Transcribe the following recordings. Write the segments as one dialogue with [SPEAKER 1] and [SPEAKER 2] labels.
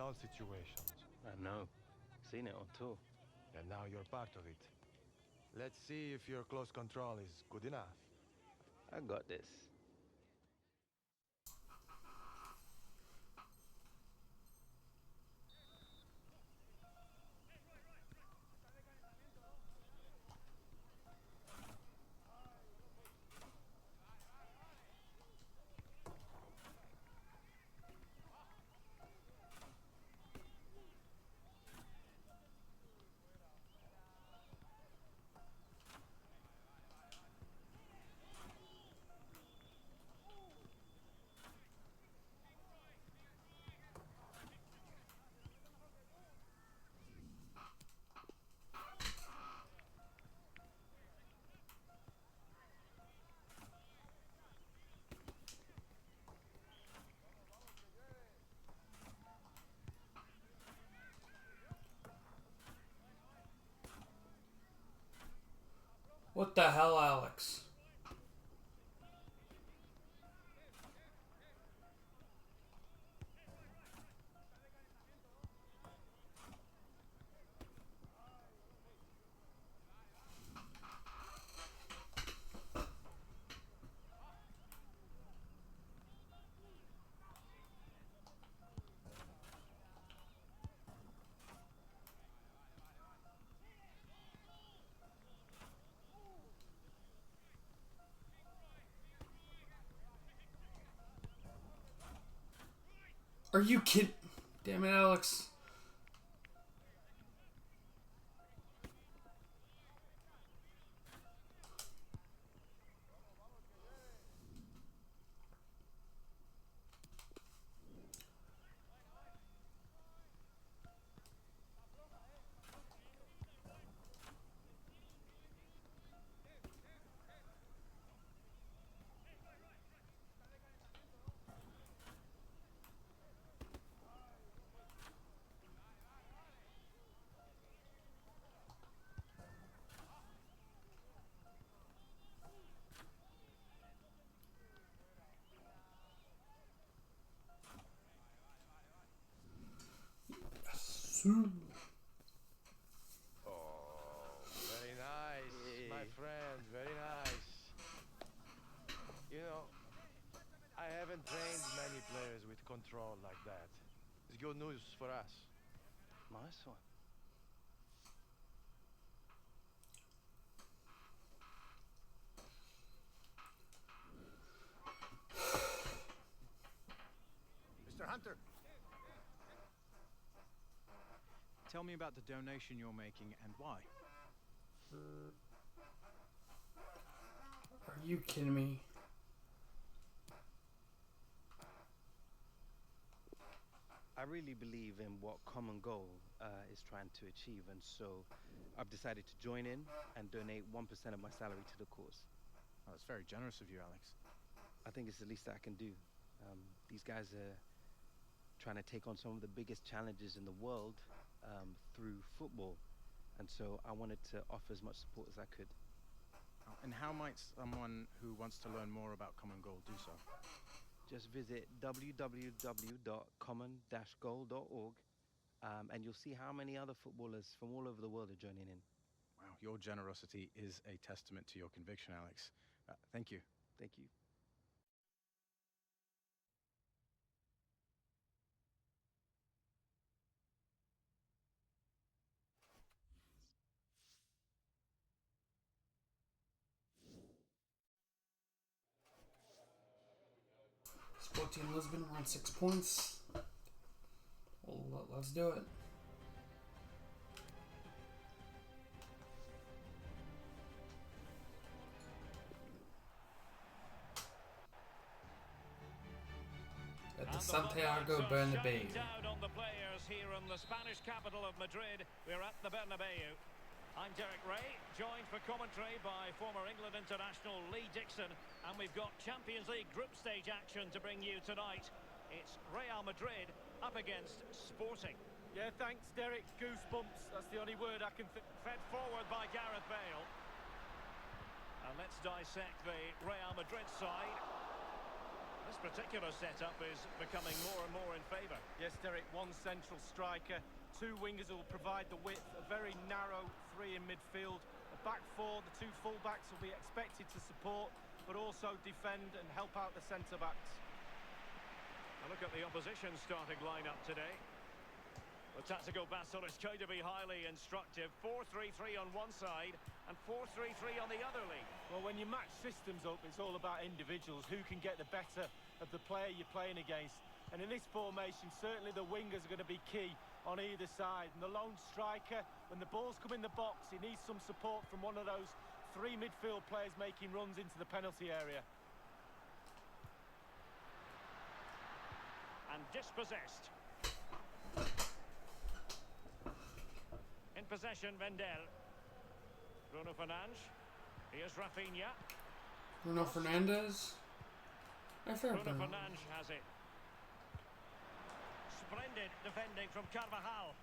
[SPEAKER 1] all situations.
[SPEAKER 2] I know. Seen it on tour.
[SPEAKER 1] And now you're part of it. Let's see if your close control is good enough.
[SPEAKER 2] I got this.
[SPEAKER 3] What the hell, Alex? Are you kidding? Damn it, Alex.
[SPEAKER 1] Oh, very nice, my friend, very nice. You know, I haven't trained many players with control like that. It's good news for us.
[SPEAKER 2] Nice one.
[SPEAKER 4] Mr. Hunter.
[SPEAKER 5] Tell me about the donation you're making and why.
[SPEAKER 3] Are you kidding me?
[SPEAKER 2] I really believe in what Common Goal is trying to achieve, and so I've decided to join in and donate 1% of my salary to the cause.
[SPEAKER 5] Oh, that's very generous of you, Alex.
[SPEAKER 2] I think it's the least I can do. These guys are trying to take on some of the biggest challenges in the world through football, and so I wanted to offer as much support as I could.
[SPEAKER 5] And how might someone who wants to learn more about Common Goal do so?
[SPEAKER 2] Just visit www.common-goal.org and you'll see how many other footballers from all over the world are joining in.
[SPEAKER 5] Wow, your generosity is a testament to your conviction, Alex. Thank you.
[SPEAKER 2] Thank you.
[SPEAKER 3] Sporting Lisbon, we're on 6 points. Well, let's do it. At the Santiago Bernabeu.
[SPEAKER 6] Down on the players here in the Spanish capital of Madrid. We're at the Bernabeu. I'm Derek Ray, joined for commentary by former England international Lee Dixon, and we've got Champions League group stage action to bring you tonight. It's Real Madrid up against Sporting.
[SPEAKER 7] Yeah, thanks, Derek. Goosebumps. That's the only word I can think.
[SPEAKER 6] Fed forward by Gareth Bale. And let's dissect the Real Madrid side. This particular setup is becoming more and more in favour.
[SPEAKER 7] Yes, Derek, one central striker, two wingers who will provide the width, a very narrow three in midfield, a back four, the two full-backs will be expected to support, but also defend and help out the centre-backs.
[SPEAKER 6] A look at the opposition starting lineup today. The tactical battle is going to be highly instructive. 4-3-3 on one side and 4-3-3 on the other, Lee.
[SPEAKER 7] Well, when you match systems up, it's all about individuals, who can get the better of the player you're playing against. And in this formation, certainly the wingers are going to be key on either side. And the lone striker, when the balls come in the box, he needs some support from one of those three midfield players making runs into the penalty area.
[SPEAKER 6] And dispossessed. In possession, Vendel. Bruno Fernandes. Here's Rafinha.
[SPEAKER 3] Bruno Fernandes.
[SPEAKER 6] Bruno Fernandes has it. Splendid defending from Carvajal.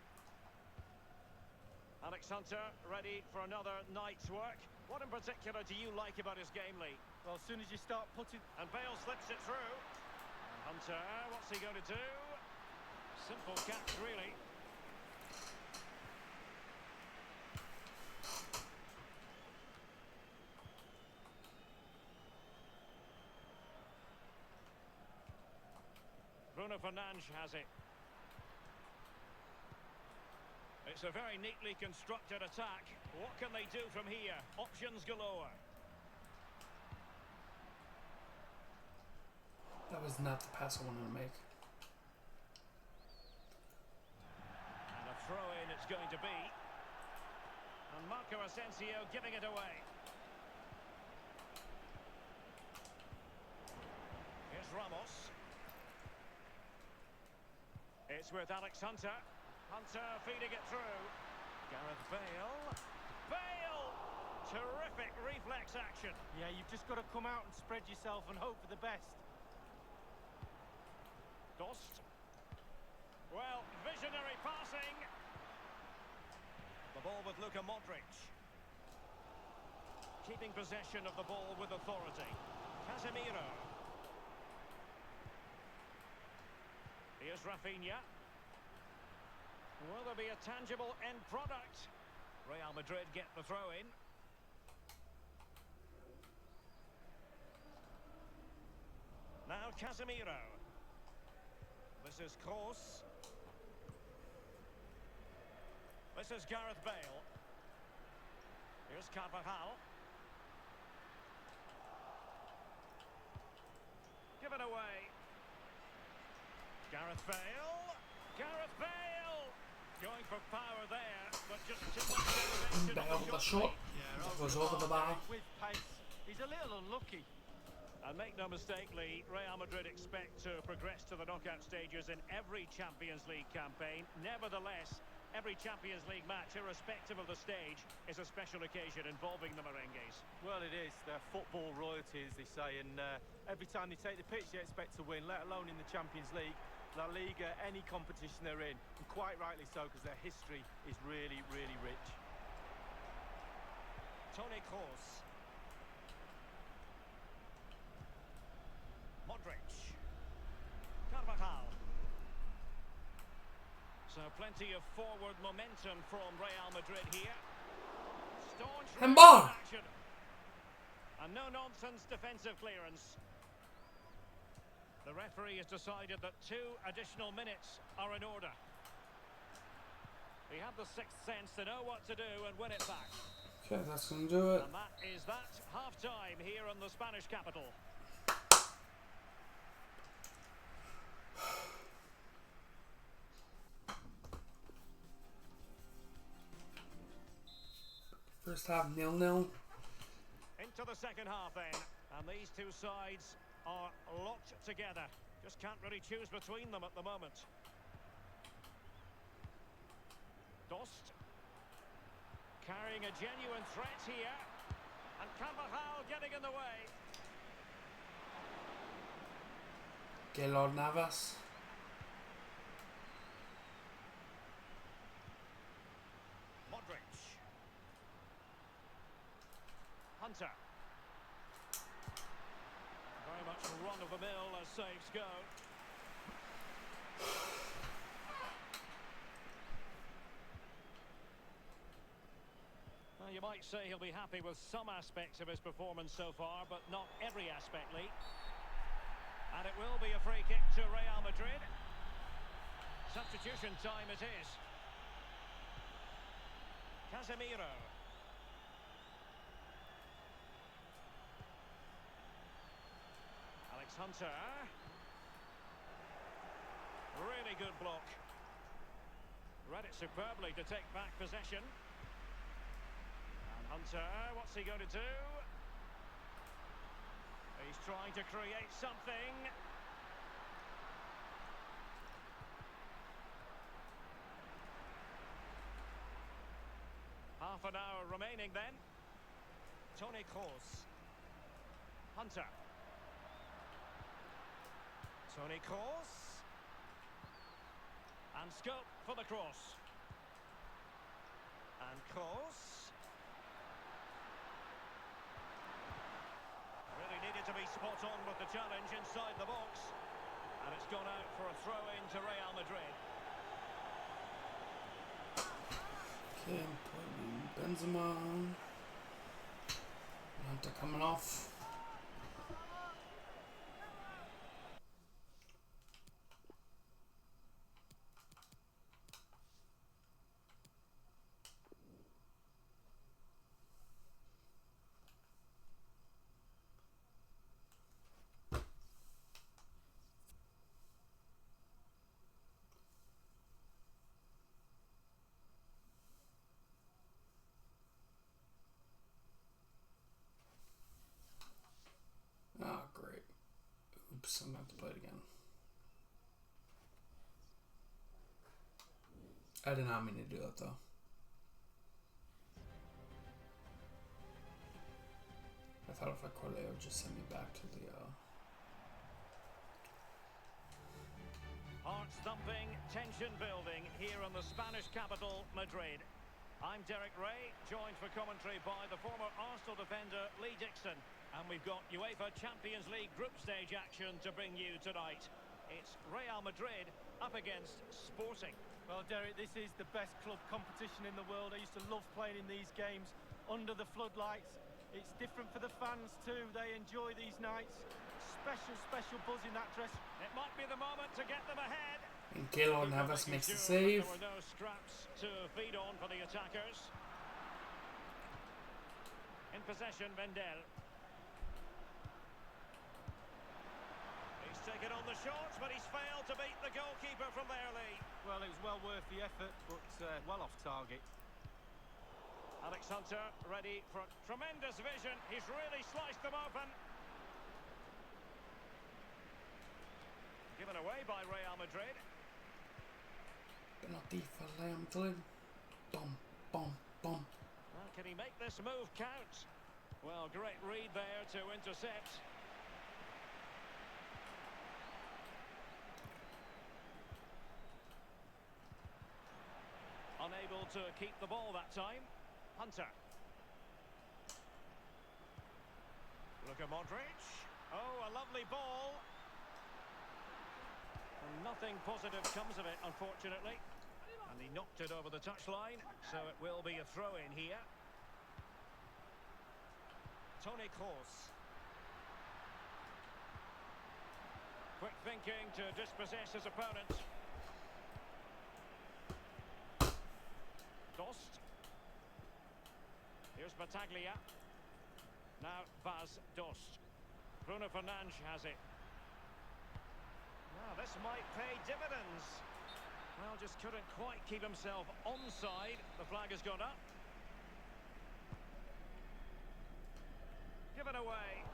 [SPEAKER 6] Alex Hunter ready for another night's work. What in particular do you like about his game, Lee?
[SPEAKER 7] Well, as soon as you start putting...
[SPEAKER 6] And Bale slips it through. And Hunter, what's he going to do? Simple catch, really. Bruno Fernandes has it. It's a very neatly constructed attack. What can they do from here? Options galore.
[SPEAKER 3] That was not the pass I wanted to make.
[SPEAKER 6] And a throw-in it's going to be. And Marco Asensio giving it away. Here's Ramos. It's with Alex Hunter. Hunter feeding it through. Gareth Bale. Bale! Terrific reflex action.
[SPEAKER 7] Yeah, you've just got to come out and spread yourself and hope for the best.
[SPEAKER 6] Dost. Well, visionary passing. The ball with Luka Modric. Keeping possession of the ball with authority. Casemiro. Here's Rafinha. Will there be a tangible end product? Real Madrid get the throw-in. Now Casemiro. This is Kroos. This is Gareth Bale. Here's Carvajal. Given away. Gareth Bale. Gareth Bale! Going for power there, but just too much elevation.
[SPEAKER 3] Bale with a shot. That was over the bar.
[SPEAKER 7] With pace. He's a little unlucky.
[SPEAKER 6] And make no mistake, Lee, Real Madrid expect to progress to the knockout stages in every Champions League campaign. Nevertheless, every Champions League match, irrespective of the stage, is a special occasion involving the Merengues.
[SPEAKER 7] Well, it is. They're football royalty, as they say, and every time they take the pitch, they expect to win, let alone in the Champions League, La Liga, any competition they're in, and quite rightly so, because their history is really, really rich.
[SPEAKER 6] Toni Kroos. Modric. Carvajal. So plenty of forward momentum from Real Madrid here. Staunch
[SPEAKER 3] Handball.
[SPEAKER 6] action. And no-nonsense defensive clearance. The referee has decided that 2 additional minutes are in order. He had the sixth sense to know what to do and win it back.
[SPEAKER 3] Okay, that's going to do it.
[SPEAKER 6] And that is that. Half-time here in the Spanish capital.
[SPEAKER 3] First half 0-0.
[SPEAKER 6] Into the second half then. And these two sides are locked together. Just can't really choose between them at the moment. Dost. Carrying a genuine threat here. And Carvajal getting in the way.
[SPEAKER 3] Keylor Navas.
[SPEAKER 6] Modric. Hunter. Very much much run-of-the-mill as saves go. Well, you might say he'll be happy with some aspects of his performance so far, but not every aspect, Lee. And it will be a free kick to Real Madrid. Substitution time it is. Casemiro. Alex Hunter. Really good block. Read it superbly to take back possession. And Hunter, what's he going to do? He's trying to create something. Half an hour remaining then. Toni Kroos. Hunter. Toni Kroos. And scope for the cross. And Kroos. Really needed to be spot on with the challenge inside the box. And it's gone out for a throw-in to Real Madrid.
[SPEAKER 3] Okay, Benzema. Hunter coming off. Ah, great. Oops, I'm going to have to play it again. I did not mean to do that, though. I thought if I quit it would just send me back to the,
[SPEAKER 6] Hearts thumping, tension building here in the Spanish capital, Madrid. I'm Derek Ray, joined for commentary by the former Arsenal defender Lee Dixon. And we've got UEFA Champions League group stage action to bring you tonight. It's Real Madrid up against Sporting.
[SPEAKER 7] Well, Derek, this is the best club competition in the world. I used to love playing in these games under the floodlights. It's different for the fans too. They enjoy these nights. Special buzz in that dress.
[SPEAKER 6] It might be the moment to get them ahead.
[SPEAKER 3] and Keylor Navas makes the save.
[SPEAKER 6] There were no scraps to feed on for the attackers. In possession, Vendel. He's taken on the shots, but he's failed to beat the goalkeeper from there, Lee.
[SPEAKER 7] Well, it was well worth the effort, but well off target.
[SPEAKER 6] Alex Hunter ready for tremendous vision. He's really sliced them open. Given away by Real Madrid.
[SPEAKER 3] Penalty for Real Madrid. Bum, bum, bum.
[SPEAKER 6] Well, can he make this move count? Well, great read there to intercept. Unable to keep the ball that time. Hunter. Luka Modric. Oh, a lovely ball. And nothing positive comes of it, unfortunately. And he knocked it over the touchline, so it will be a throw-in here. Toni Kroos. Quick thinking to dispossess his opponent. Dost. Here's Battaglia. Now Bas Dost. Bruno Fernandes has it. Now this might pay dividends. Well, just couldn't quite keep himself onside. The flag has gone up. Given away.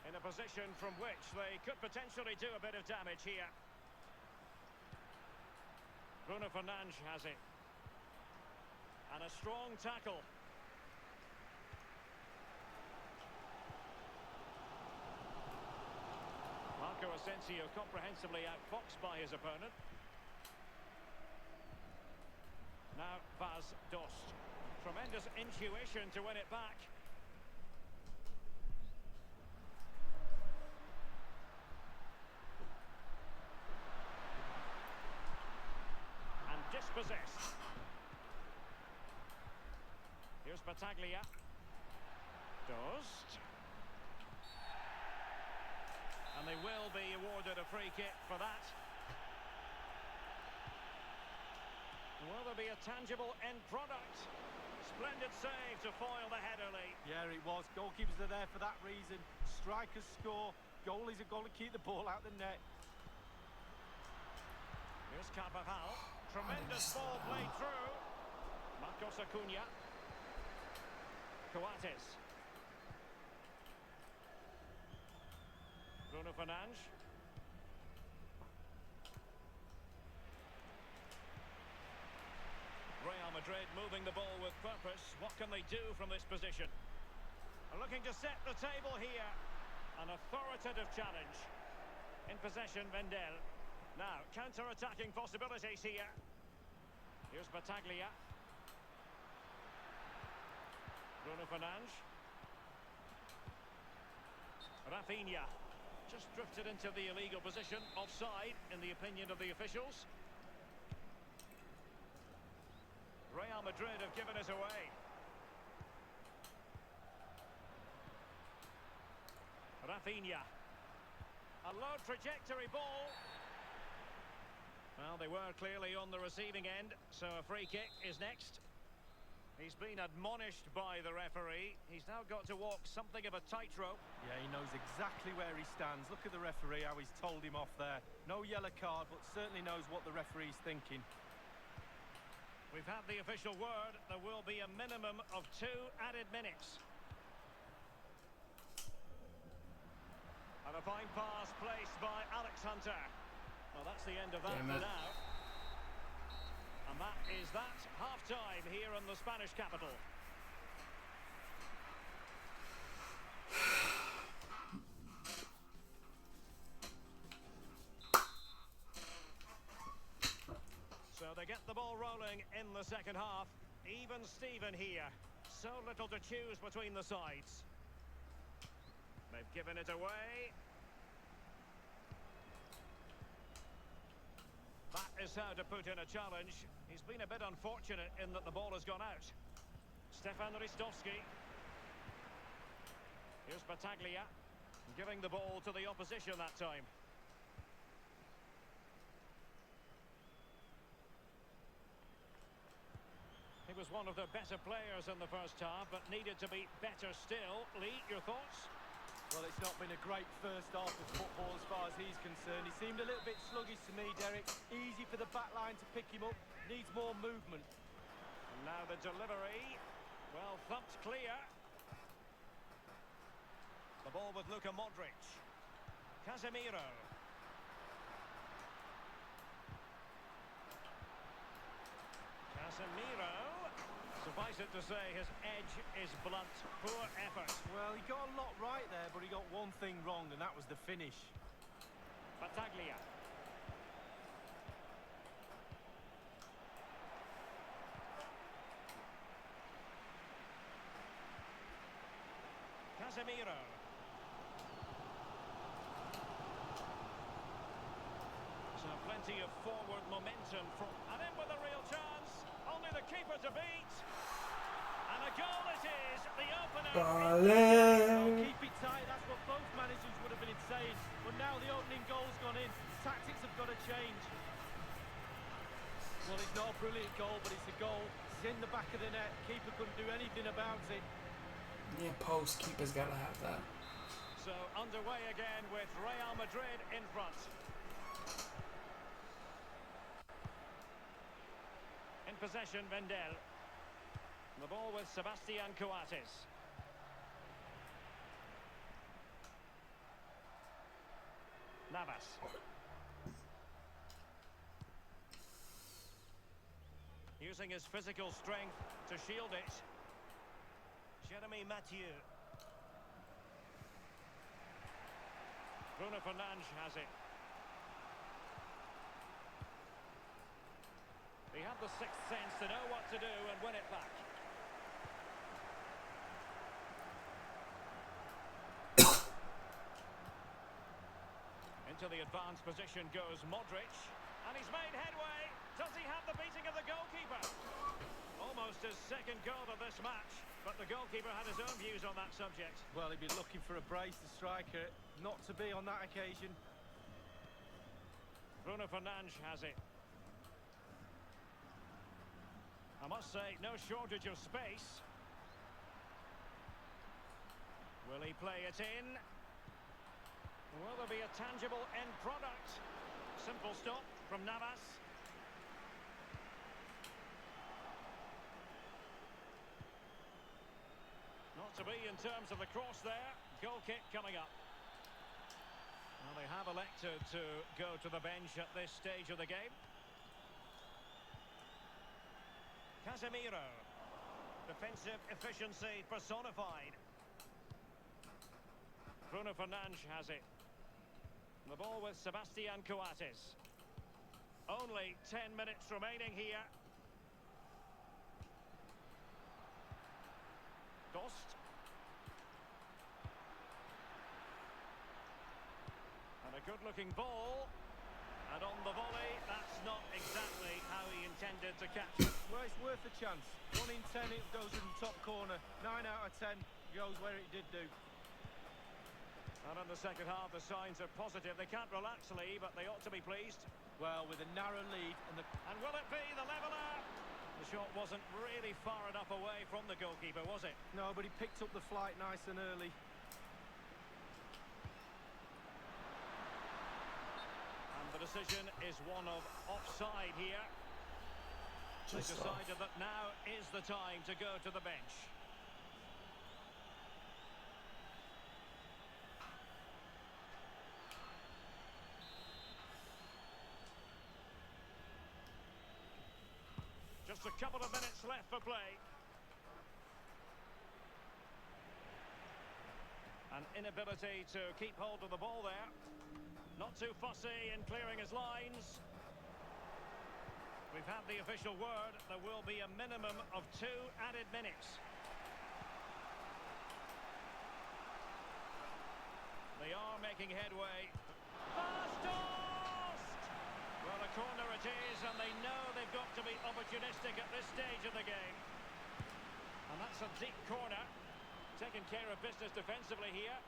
[SPEAKER 6] In a position from which they could potentially do a bit of damage here. Bruno Fernandes has it. And a strong tackle. Marco Asensio comprehensively outfoxed by his opponent. Now Bas Dost. Tremendous intuition to win it back. And dispossessed. Here's Battaglia. Dost. And they will be awarded a free kick for that. Will there be a tangible end product? Splendid save to foil the header, Lee.
[SPEAKER 7] Yeah, it was. Goalkeepers are there for that reason. Strikers score. Goalies have got to keep the ball out the net.
[SPEAKER 6] Here's Carvajal. Tremendous ball played through. Marcos Acuna. Coates. Bruno Fernandes. Real Madrid moving the ball with purpose. What can they do from this position? Looking to set the table here. An authoritative challenge. In possession, Vendel. Now, counter-attacking possibilities here. Here's Battaglia. Bruno Fernandes. Rafinha. Just drifted into the illegal position. Offside, in the opinion of the officials. Real Madrid have given it away. Rafinha. A low trajectory ball. Well, they were clearly on the receiving end, so a free kick is next. He's been admonished by the referee. He's now got to walk something of a tightrope.
[SPEAKER 7] Yeah, he knows exactly where he stands. Look at the referee, how he's told him off there. No yellow card, but certainly knows what the referee's thinking.
[SPEAKER 6] We've had the official word. There will be a minimum of 2 added minutes. And a fine pass placed by Alex Hunter. Well, that's the end of that for now. And that is that. Half-time here in the Spanish capital. So they get the ball rolling in the second half. Even Steven here. So little to choose between the sides. They've given it away. That is how to put in a challenge. He's been a bit unfortunate in that the ball has gone out. Stefan Ristovski. Here's Battaglia. Giving the ball to the opposition that time. He was one of their better players in the first half, but needed to be better still. Lee, your thoughts?
[SPEAKER 7] Well, it's not been a great first half of football as far as he's concerned. He seemed a little bit sluggish to me, Derek. Easy for the back line to pick him up. Needs more movement.
[SPEAKER 6] And now the delivery. Well, thumped clear. The ball with Luka Modric. Casemiro. Casemiro. Suffice it to say, his edge is blunt. Poor effort.
[SPEAKER 7] Well, he got a lot right there, but he got one thing wrong, and that was the finish.
[SPEAKER 6] Battaglia. Casemiro. So plenty of forward momentum from... And in with a real chance. Only the keeper to beat. And a goal it is. The opener.
[SPEAKER 3] Vale.
[SPEAKER 7] Keep it tight. That's what both managers would have been saying. But now the opening goal's gone in. Tactics have got to change. Well, it's not a brilliant goal, but it's a goal. It's in the back of the net. Keeper couldn't do anything about it.
[SPEAKER 3] Yeah, post keeper's got to have that.
[SPEAKER 6] So underway again with Real Madrid in front. In possession, Vendel. The ball with Sebastian Coates. Navas. Using his physical strength to shield it. Jeremy Mathieu. Bruno Fernandes has it. He had the sixth sense to know what to do and win it back. Into the advanced position goes Modric. And he's made headway. Does he have the beating of the goalkeeper? Almost his second goal of this match. But the goalkeeper had his own views on that subject.
[SPEAKER 7] Well, he'd be looking for a brace, the striker. Not to be on that occasion.
[SPEAKER 6] Bruno Fernandes has it. I must say, no shortage of space. Will he play it in? Will there be a tangible end product? Simple stop from Navas. Not to be in terms of the cross there. Goal kick coming up. Well, they have elected to go to the bench at this stage of the game. Casemiro. Defensive efficiency personified. Bruno Fernandes has it. The ball with Sebastian Coates. Only 10 minutes remaining here. Dost. And a good-looking ball. And on the volley, that's not exactly how he intended to catch it.
[SPEAKER 7] Well, it's worth a chance. 1 in 10, it goes in the top corner. 9 out of 10 goes where it did do.
[SPEAKER 6] And in the second half, the signs are positive. They can't relax, Lee, but they ought to be pleased.
[SPEAKER 7] Well, with a narrow lead
[SPEAKER 6] And will it be the leveller? The shot wasn't really far enough away from the goalkeeper, was it?
[SPEAKER 7] No, but he picked up the flight nice and early.
[SPEAKER 6] And the decision is one of offside here. They
[SPEAKER 3] Just
[SPEAKER 6] decided that now is the time to go to the bench. Just a couple of minutes left for play. An inability to keep hold of the ball there. Not too fussy in clearing his lines. We've had the official word. There will be a minimum of 2 added minutes. They are making headway. Fast-tossed! Well, a corner it is, and they know they've got to be opportunistic at this stage of the game. And that's a deep corner. Taking care of business defensively here.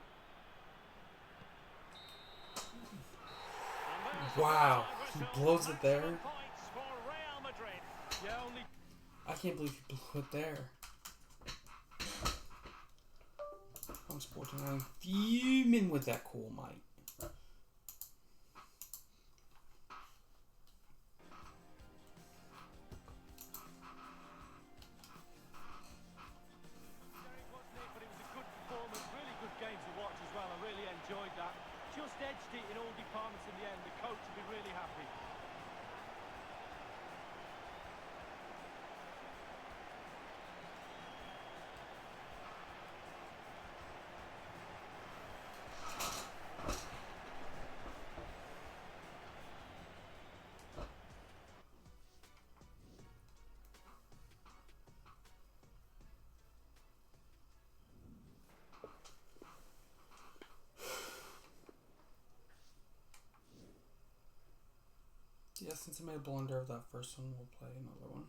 [SPEAKER 3] Wow, he blows it there.
[SPEAKER 6] Points for Real Madrid.
[SPEAKER 7] Yeah, only...
[SPEAKER 3] I can't believe he blew it there. I'm Sporting. I'm fuming with that call, mate.
[SPEAKER 7] Wasn't it? But it was a good performance, really good game to watch as well. I really enjoyed that. Just edged it in all departments in the end. The coach will be really happy.
[SPEAKER 3] Yeah, since I made a blunder of that first one, we'll play another one.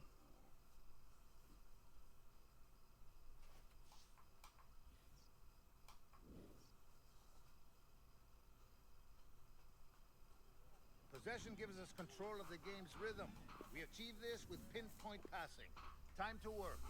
[SPEAKER 4] Possession gives us control of the game's rhythm. We achieve this with pinpoint passing. Time to work.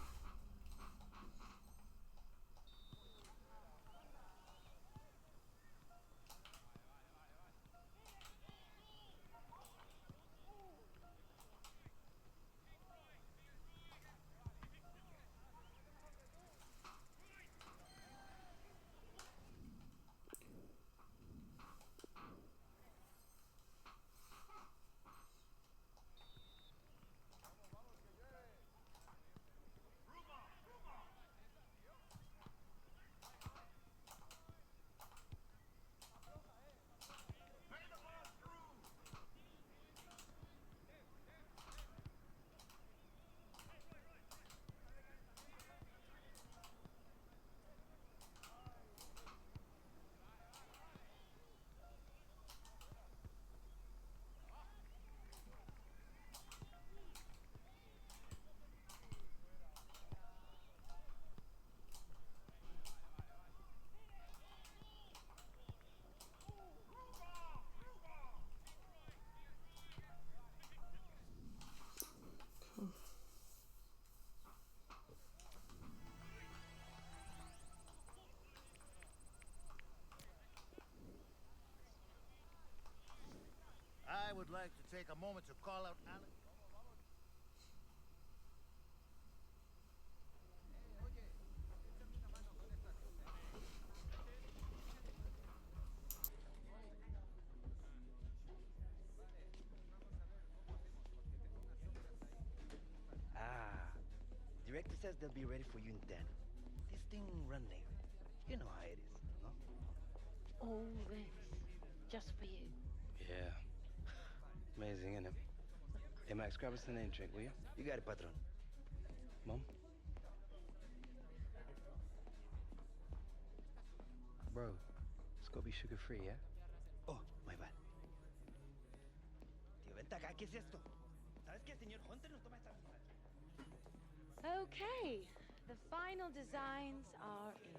[SPEAKER 4] I would like to take a moment to call out Alex.
[SPEAKER 2] Ah, director says they'll be ready for you in 10. This thing run late. You know how it is, no?
[SPEAKER 8] All this just for you.
[SPEAKER 2] Yeah. Amazing, isn't it? Hey, Max, grab us a name drink, will you? You got it, patron. Mom? Bro, it's gotta be sugar-free, yeah? Oh, my bad. Tío, vente acá, ¿qué es esto? ¿Sabes qué, señor Hunter nos toma esta mierda?
[SPEAKER 8] Okay, the final designs are in.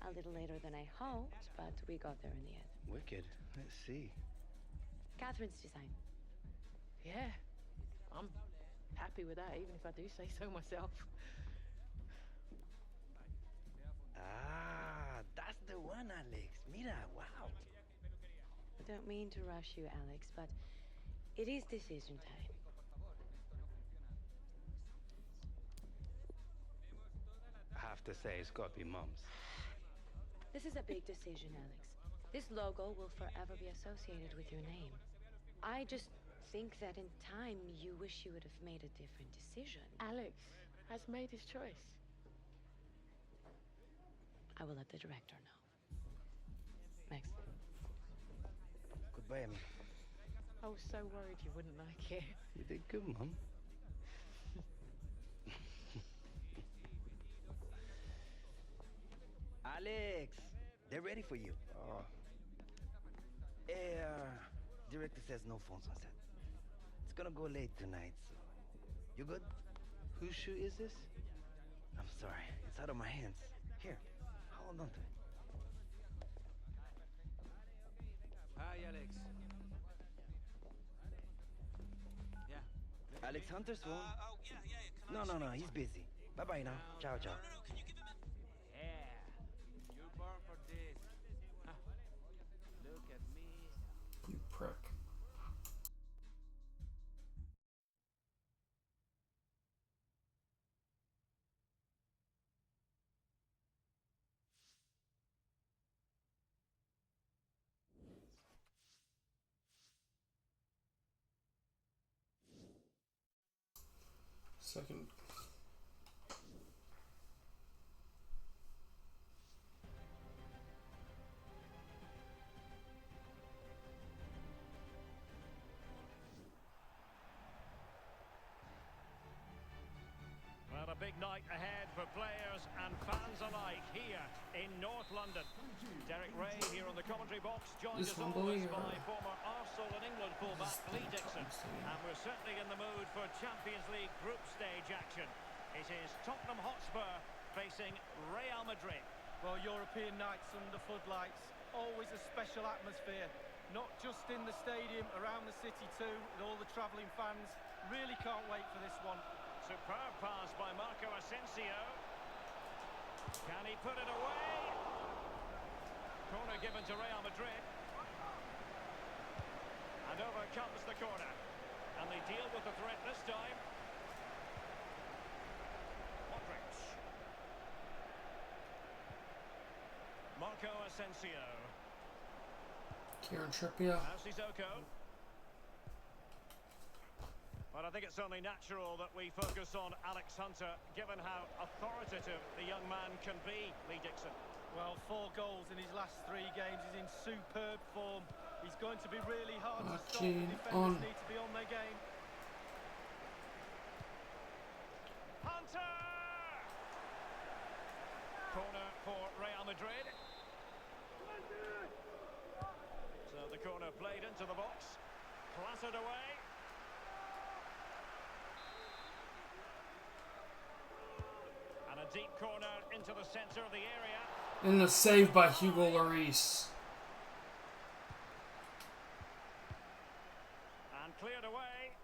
[SPEAKER 8] A little later than I hoped, but we got there in the end.
[SPEAKER 2] Wicked. Let's see.
[SPEAKER 8] Catherine's design.
[SPEAKER 9] Yeah, I'm happy with that, even if I do say so myself.
[SPEAKER 2] Ah, that's the one, Alex. Mira, wow.
[SPEAKER 8] I don't mean to rush you, Alex, but it is decision time.
[SPEAKER 2] I have to say, it's gotta be Mom's.
[SPEAKER 8] This is a big decision, Alex. This logo will forever be associated with your name. I just think that in time you wish you would have made a different decision.
[SPEAKER 9] Alex has made his choice.
[SPEAKER 8] I will let the director know. Max.
[SPEAKER 2] Goodbye, amigo.
[SPEAKER 9] I was so worried you wouldn't like it.
[SPEAKER 2] You did good, Mom. Alex, they're ready for you. Oh. Director says no phones on set. It's gonna go late tonight, so... You good? Whose shoe is this? I'm sorry, it's out of my hands. Here, hold on to it.
[SPEAKER 10] Hi, Alex. Yeah.
[SPEAKER 2] Alex Hunter's phone?
[SPEAKER 10] Yeah.
[SPEAKER 2] No, he's busy. Bye-bye now. Ciao, ciao.
[SPEAKER 10] Can you give him a... Yeah. You're born for this. Look at me.
[SPEAKER 3] You prick. Second.
[SPEAKER 6] Well, a big night ahead for players and fans alike here in North London. Derek Ray here on the commentary box, joined
[SPEAKER 3] This
[SPEAKER 6] as
[SPEAKER 3] one,
[SPEAKER 6] always
[SPEAKER 3] boy,
[SPEAKER 6] by
[SPEAKER 3] or-
[SPEAKER 6] former Arsenal and England fullback Lee Dixon. And we're certainly in the mood for Champions League group stage action. It is Tottenham Hotspur facing Real Madrid.
[SPEAKER 7] Well, European nights under floodlights, always a special atmosphere. Not just in the stadium, around the city too, with all the travelling fans. Really can't wait for this one.
[SPEAKER 6] Superb pass by Marco Asensio. Can he put it away? Corner given to Real Madrid. And over comes the corner. And they deal with the threat this time. Modric. Marco Asensio.
[SPEAKER 3] Kieran Trippier.
[SPEAKER 6] Now Sissoko. But I think it's only natural that we focus on Alex Hunter, given how authoritative the young man can be, Lee Dixon.
[SPEAKER 7] Well, 4 goals in his last 3 games. He's in superb form. He's going to be really hard to stop.
[SPEAKER 3] Kane
[SPEAKER 7] Defenders
[SPEAKER 3] on.
[SPEAKER 7] need to be on their game.
[SPEAKER 6] Hunter! Corner for Real Madrid. So the corner played into the box. Clattered away. And a deep corner into the centre of the area.
[SPEAKER 3] And the save by Hugo Lloris.
[SPEAKER 6] And cleared away.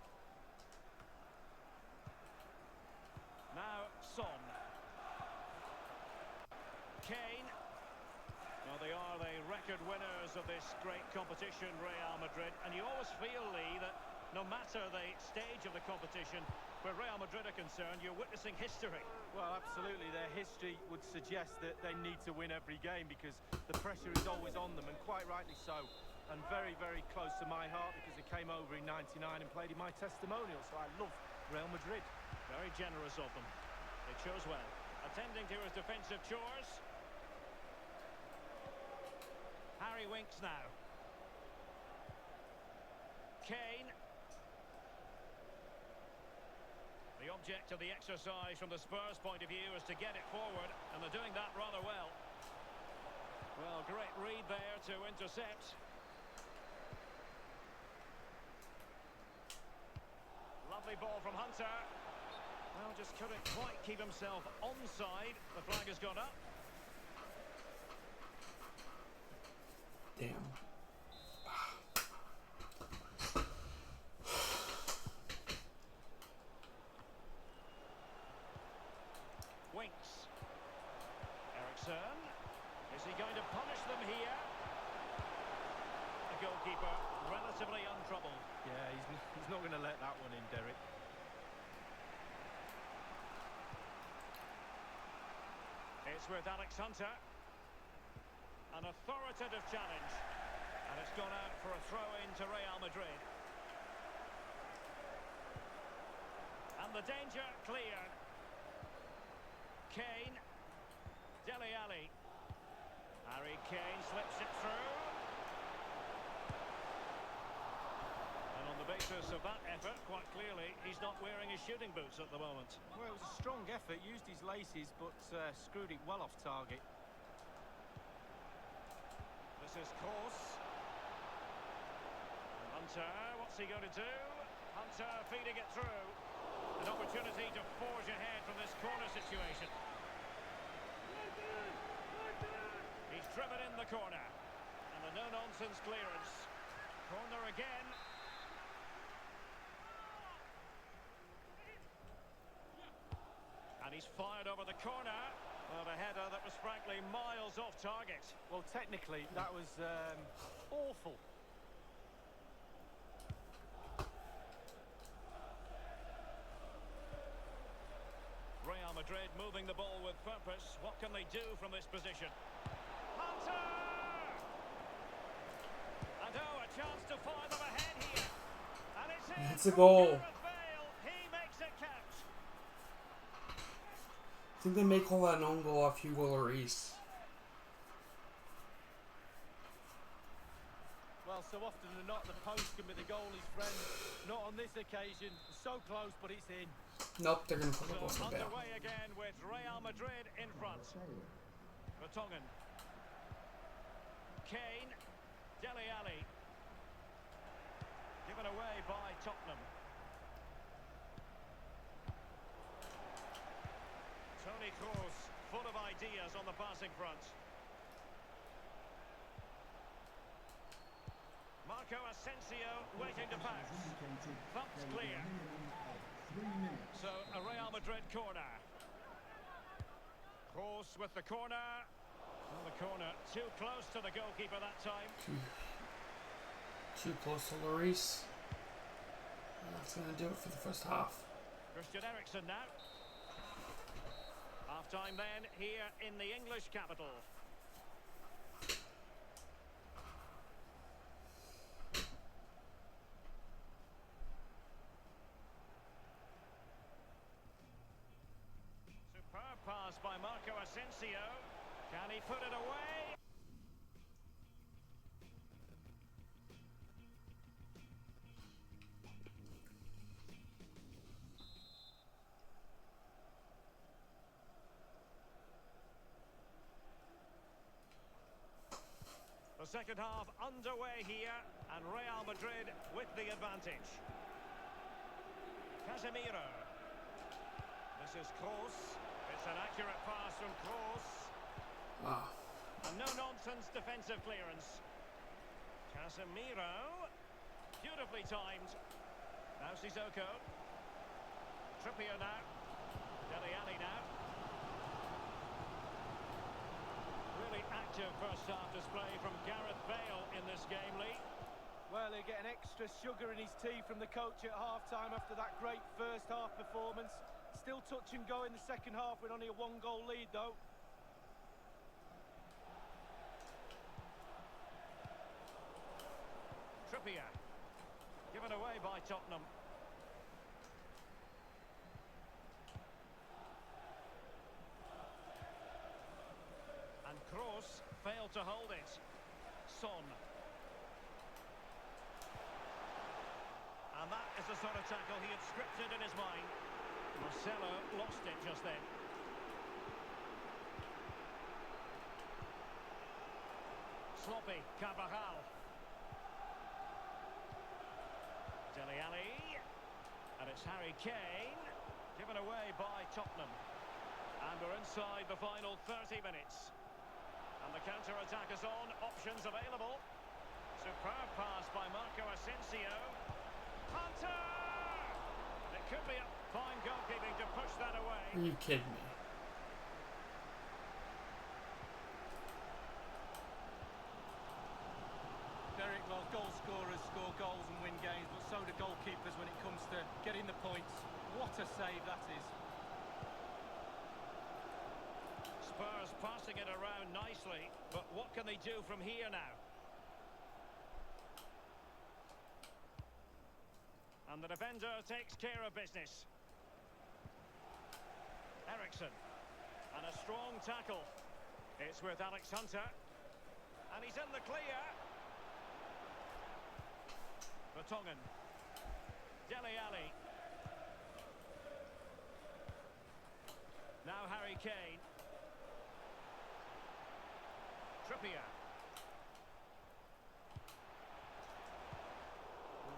[SPEAKER 6] Now Son. Kane. Well, they reckon record winners of this great competition, Real Madrid, and you always feel, Lee, that no matter the stage of the competition, where Real Madrid are concerned, you're witnessing history.
[SPEAKER 7] Well, absolutely. Their history would suggest that they need to win every game because the pressure is always on them, and quite rightly so. And very, very close to my heart because they came over in '99 and played in my testimonial, so I love Real Madrid.
[SPEAKER 6] Very generous of them. They chose well. Attending to his defensive chores. Harry Winks now. Kane. The object of the exercise from the Spurs point of view is to get it forward, and they're doing that rather well. Well, great read there to intercept. Lovely ball from Hunter. Well, just couldn't quite keep himself onside. The flag has gone up.
[SPEAKER 3] Damn.
[SPEAKER 6] Winks. Eriksson. Is he going to punish them here? The goalkeeper relatively untroubled.
[SPEAKER 7] Yeah, he's not going to let that one in, Derek.
[SPEAKER 6] It's with Alex Hunter. An authoritative challenge. And it's gone out for a throw-in to Real Madrid. And the danger cleared. Kane. Dele Alli. Harry Kane slips it through. And on the basis of that effort, quite clearly, he's not wearing his shooting boots at the moment.
[SPEAKER 7] Well, it was a strong effort, used his laces, but screwed it well off target.
[SPEAKER 6] This is Kroos. Hunter, what's he going to do? Hunter feeding it through. An opportunity to forge ahead from this corner situation. He's driven in the corner. And the no-nonsense clearance. Corner again. And he's fired over the corner. Well, a header that was frankly miles off target.
[SPEAKER 7] Well, technically, that was awful.
[SPEAKER 6] Real Madrid moving the ball with purpose. What can they do from this position? Hunter! And oh, a chance to fire them ahead here. And it's in.
[SPEAKER 3] It's a goal.
[SPEAKER 6] He makes it count.
[SPEAKER 3] I think they may call that an own goal off Hugo Lloris.
[SPEAKER 7] Well, so often than not, the post can be the goalie's friend. Not on this occasion. So close, but it's in.
[SPEAKER 3] Nope, they're going to put the goal
[SPEAKER 6] So
[SPEAKER 3] down.
[SPEAKER 6] underway again with Real Madrid in front. Vertonghen. Kane. Dele Alli. Given away by Tottenham. Toni Kroos, full of ideas on the passing front. Marco Asensio waiting to pass. Thumped clear. So a Real Madrid corner. Kroos with the corner. Well, the corner too close to the goalkeeper that time.
[SPEAKER 3] Too close to Lloris. That's going to do it for the first half.
[SPEAKER 6] Christian Eriksen now. Half-time then here in the English capital. Superb pass by Marco Asensio. Can he put it away? The second half underway here, and Real Madrid with the advantage. Casemiro. This is Kroos. It's an accurate pass from Kroos.
[SPEAKER 3] Ah.
[SPEAKER 6] And no-nonsense defensive clearance. Casemiro. Beautifully timed. Now Sissoko. Trippier now. Dele Alli now. really active first half display from Gareth Bale in this game, Lee.
[SPEAKER 7] Well, he'll get an extra sugar in his tea from the coach at half-time after that great first half performance. Still touch and go in the second half with only a one-goal lead, though.
[SPEAKER 6] Trippier. Given away by Tottenham. And Kroos failed to hold it. Son. And that is the sort of tackle he had scripted in his mind. Marcelo lost it just then. Sloppy, Carvajal. Dele Alli. And it's Harry Kane. Given away by Tottenham. And we're inside the final 30 minutes. And the counter-attack is on. Options available. Superb pass by Marco Asensio. Hunter! It could be a fine goalkeeping to push that away.
[SPEAKER 3] Are you kidding me?
[SPEAKER 7] Derek, well, goal scorers score goals and win games, but so do goalkeepers when it comes to getting the points. What a save that is.
[SPEAKER 6] Spurs passing it around nicely, but what can they do from here now? And the defender takes care of business. Eriksson. And a strong tackle. It's with Alex Hunter. And he's in the clear. Vertonghen. Dele Alli. Now Harry Kane. Trippier.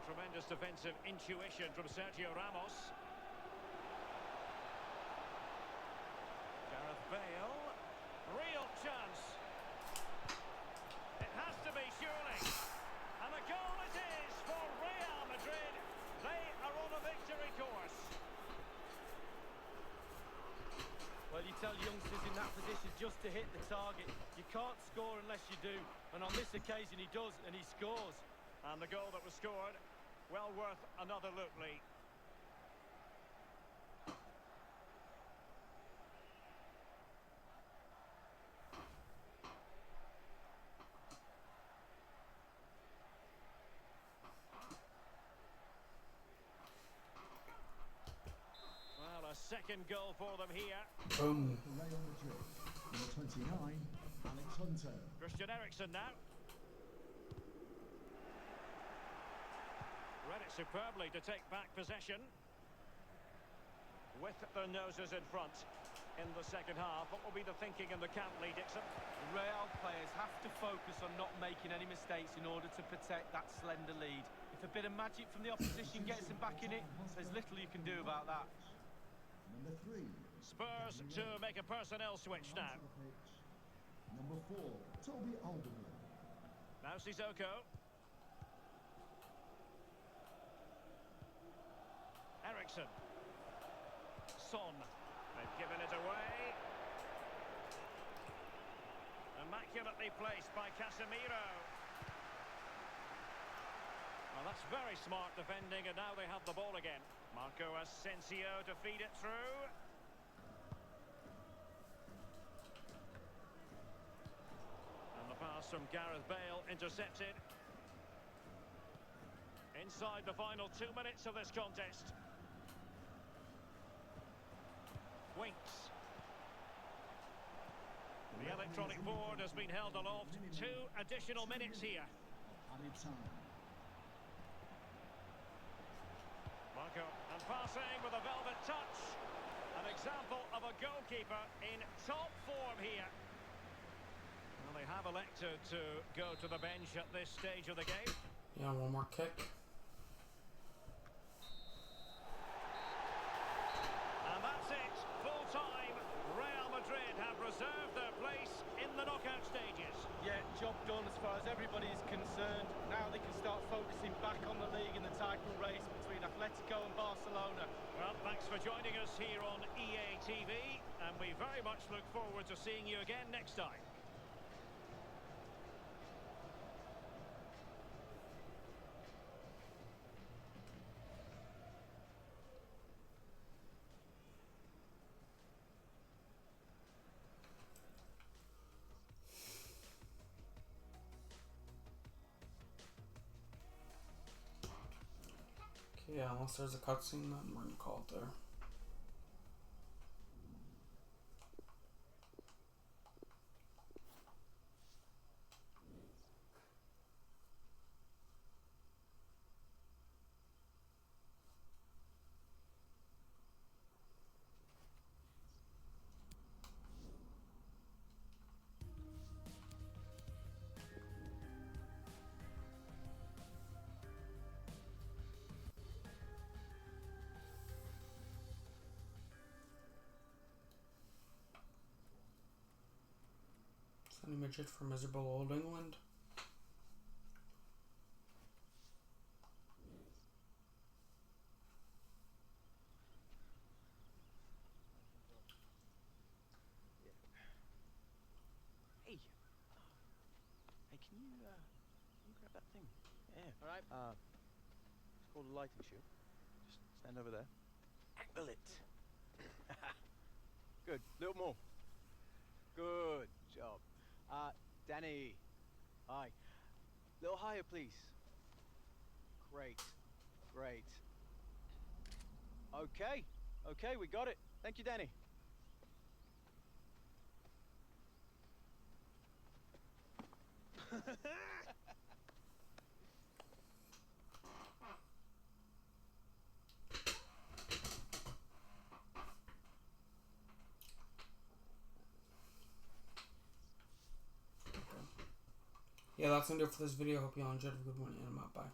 [SPEAKER 6] Tremendous defensive intuition from Sergio Ramos. Gareth Bale. Real chance. It has to be, surely. And a goal it is for Real Madrid. They are on a victory course.
[SPEAKER 7] Well, you tell youngsters in that position just to hit the target. You can't score unless you do. And on this occasion he does, and he scores.
[SPEAKER 6] And the goal that was scored, well worth another look, Lee. Well, a second goal for them here.
[SPEAKER 3] Boom.
[SPEAKER 11] Real Madrid, number 29, Alex Hunter.
[SPEAKER 6] Christian Eriksen now. Read it superbly to take back possession. With their noses in front in the second half. What will be the thinking in the camp, Lee Dixon?
[SPEAKER 7] The Real players have to focus on not making any mistakes in order to protect that slender lead. If a bit of magic from the opposition gets them back in it, there's little you can do about that.
[SPEAKER 11] Number 3.
[SPEAKER 6] Spurs to make a personnel switch now.
[SPEAKER 11] Number 4, Toby Alderweireld.
[SPEAKER 6] Now Sissoko. Eriksson. Son. They've given it away. Immaculately placed by Casemiro. Well, that's very smart defending, and now they have the ball again. Marco Asensio to feed it through. And the pass from Gareth Bale intercepted. Inside the final 2 minutes of this contest. Winks. The electronic board has been held aloft. 2 additional minutes here. Marco, and passing with a velvet touch. An example of a goalkeeper in top form here. Well, they have elected to go to the bench at this stage of the game.
[SPEAKER 3] Yeah, one more kick.
[SPEAKER 6] And that's it. Full time. Real Madrid have reserved their place in the knockout stages.
[SPEAKER 7] Yeah, job done as far as everybody is concerned. Now they can start focusing back on the league and the title race between Atletico and Barcelona.
[SPEAKER 6] Well, thanks for joining us here on EA TV, and we very much look forward to seeing you again next time.
[SPEAKER 3] Yeah, unless there's a cutscene, then we're gonna call it there. Sunny midget for miserable old England.
[SPEAKER 2] Hey. Hey, can you grab that thing? Yeah.
[SPEAKER 1] All right.
[SPEAKER 2] It's called a lighting shoe. Just stand over there. Angle it. Good. Little more. Good job. Danny. Hi. Little higher, please. Great. Great. Okay. Okay, we got it. Thank you, Danny.
[SPEAKER 3] Yeah, that's gonna do it for this video. Hope you all enjoyed. Have a good one, and I'm out. Bye.